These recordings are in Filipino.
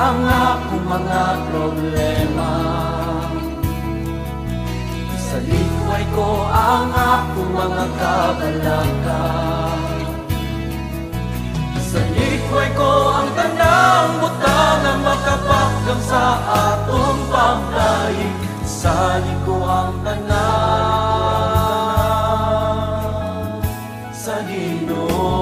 ang akong mga problema. Sa likway ko ang akong mga kabalaka. Sa likway ko ang tanang butang na makapakgang sa atong paglaing. Sa liko ang tanan sa Ginoo.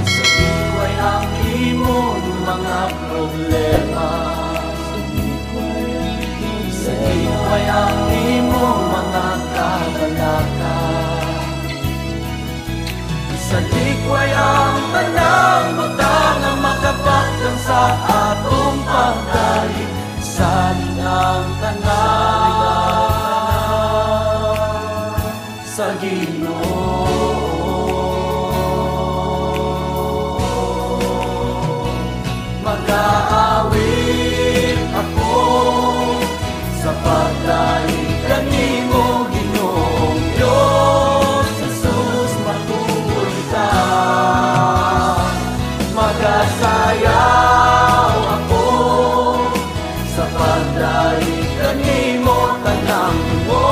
Sa likway ang imong mga problema. Sa likway ang imong mga kabalaka. Sa likway ang tanang butang ang makapakgang sa atong pagdaig. Saling ang tanan sa Ginoo. Mag-aawit ako sa pagdaig kanimo, Ginoong Diyos. Jesus, matuloy ka. Mag-asayaw ako sa pagdaig kanimo, tanang mo,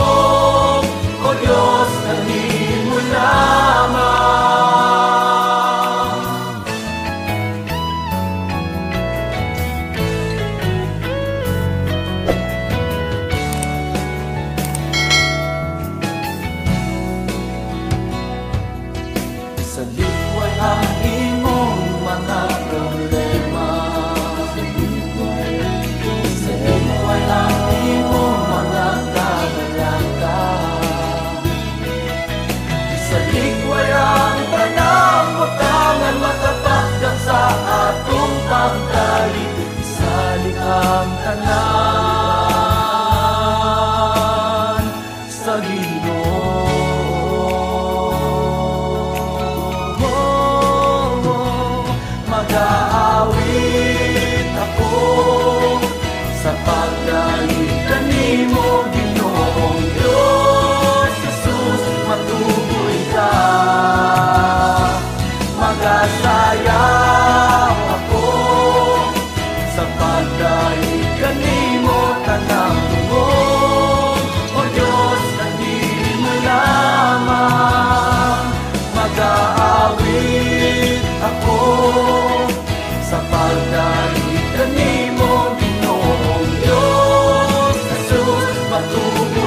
O Diyos, kanimo lamang. Sa likway ang imong mga problema. Sa likway ang imong mga kabalaka. Sa likway ang tanang butangan makapakgang sa atong pagdaig. Salig ang tanan sa Ginoo. Mag-aawit ako sa pagdaig kanimo, Ginoong Diyos. Jesus, matuloy ka. Mag-asayaw ako sa pagdaig kanimo, tanang tungod, O Diyos, kanimo lamang. Mag-aawit ako sa pagdaig kanimo, Ginoong Diyos. Jesus, matuloy